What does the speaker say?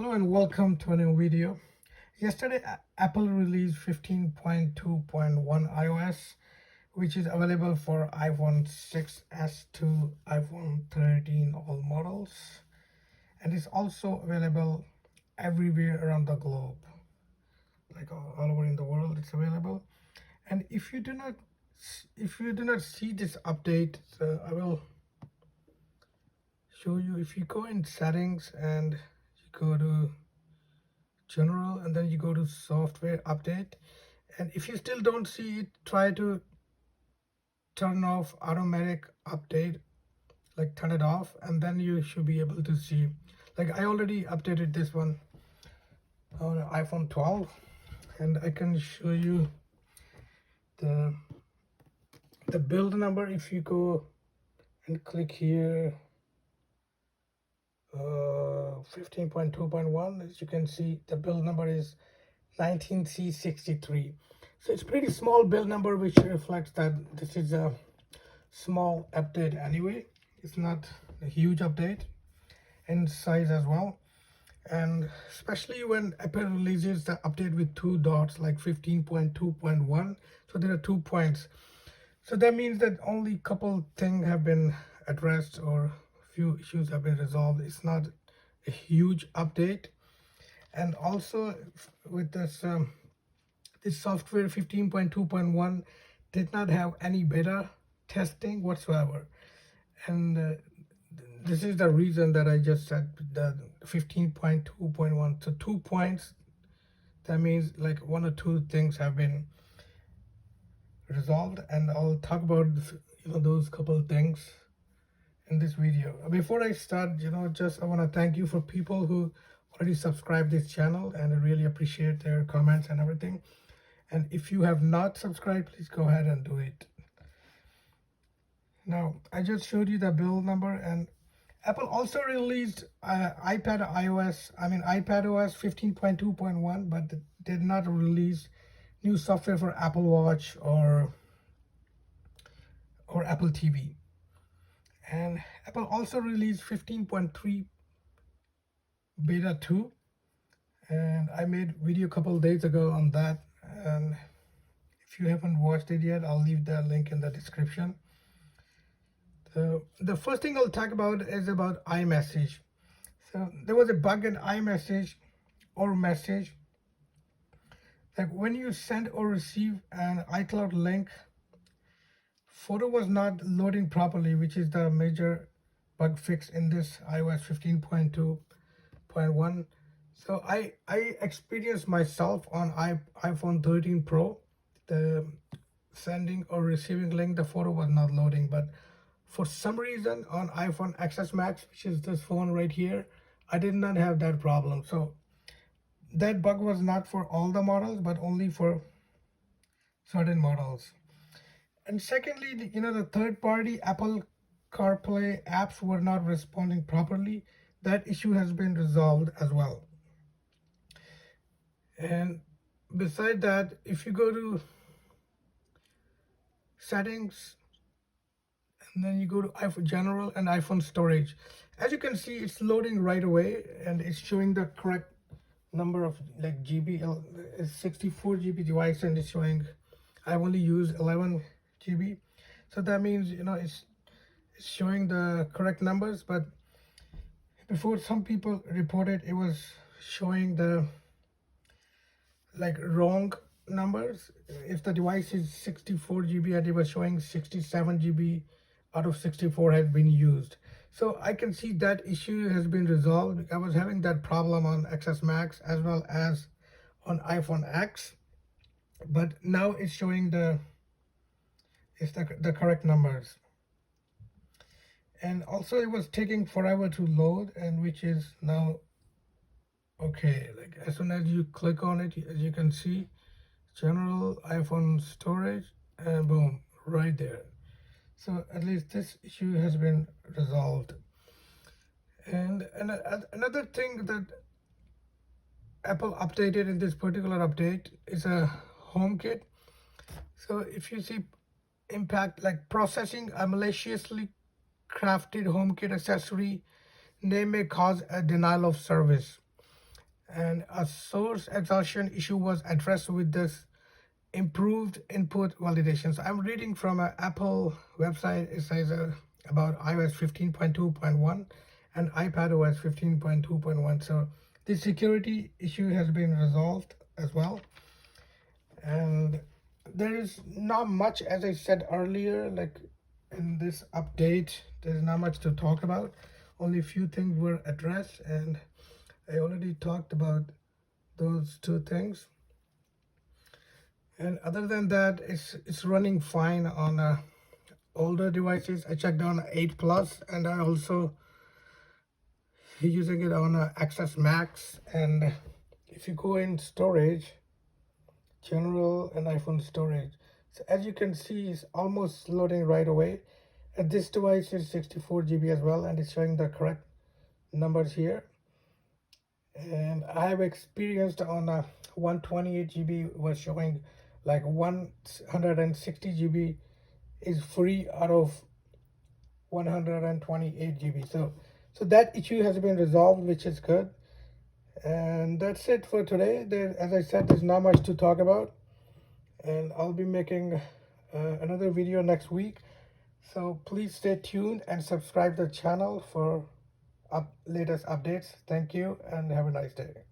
Hello and welcome to a new video. Yesterday, Apple released 15.2.1 iOS, which is available for iPhone 6s to iPhone 13 all models, and it's also available everywhere around the globe, like all over in the world. It's available. And if you do not see this update, I will show you. If you go in settings and you go to general and then you go to software update, and if you still don't see it, try to turn off automatic update, like turn it off, and then you should be able to see. Like I already updated this one on iPhone 12, and I can show you the build number. If you go and click here, 15.2.1, as you can see, the build number is 19C63. So it's pretty small build number, which reflects that this is a small update anyway. It's not a huge update in size as well. And especially when Apple releases the update with two dots, like 15.2.1, so there are 2 points. So that means that only couple things have been addressed or few issues have been resolved. It's not a huge update. And also with this this software 15.2.1 did not have any beta testing whatsoever, and this is the reason that I just said the 15.2.1. So 2 points, that means like 1 or 2 things have been resolved, and I'll talk about those couple things in this video. Before I start, just I want to thank you for people who already subscribed this channel, and I really appreciate their comments and everything. And if you have not subscribed, please go ahead and do it. Now, I just showed you the build number, and Apple also released iPadOS 15.2.1, but did not release new software for Apple Watch or Apple TV. And Apple also released 15.3 beta 2, and I made a video a couple days ago on that, and if you haven't watched it yet, I'll leave the link in the description. So the first thing I'll talk about is about iMessage. So there was a bug in iMessage or message, like when you send or receive an iCloud link, photo was not loading properly, which is the major bug fix in this iOS 15.2.1. So I experienced myself on iPhone 13 Pro, the sending or receiving link, the photo was not loading, but for some reason on iPhone XS Max, which is this phone right here, I did not have that problem. So that bug was not for all the models, but only for certain models. And secondly, the third-party Apple CarPlay apps were not responding properly. That issue has been resolved as well. And beside that, if you go to settings, and then you go to iPhone general and iPhone storage, as you can see, it's loading right away, and it's showing the correct number of like GB. It's 64 GB device, and it's showing I've only used 11 GB. So that means it's showing the correct numbers. But before, some people reported it was showing the wrong numbers. If the device is 64 GB and it was showing 67 GB out of 64 had been used. So I can see that issue has been resolved. I was having that problem on XS Max as well as on iPhone X, but now it's showing the correct numbers. And also it was taking forever to load, and which is now okay. Like as soon as you click on it, as you can see, general iPhone storage, and boom, right there. So at least this issue has been resolved. And another thing that Apple updated in this particular update is a HomeKit. So if you see impact, like processing a maliciously crafted HomeKit accessory name may cause a denial of service. and a source exhaustion issue was addressed with this improved input validation. So I'm reading from an Apple website. It says about iOS 15.2.1 and iPadOS 15.2.1. So the security issue has been resolved as well. And there is not much, as I said earlier, like in this update, there's not much to talk about. Only a few things were addressed, and I already talked about those two things. And other than that, it's running fine on older devices. I checked on 8 Plus, and I also using it on Access Max. And if you go in storage, general and iPhone storage, so as you can see, it's almost loading right away. And this device is 64 GB as well, and it's showing the correct numbers here. And I have experienced on 128 GB was showing like 160 GB is free out of 128 GB. So that issue has been resolved, which is good. And that's it for today. As I said, there's not much to talk about, and I'll be making another video next week. So please stay tuned and subscribe to the channel for latest updates. Thank you and have a nice day.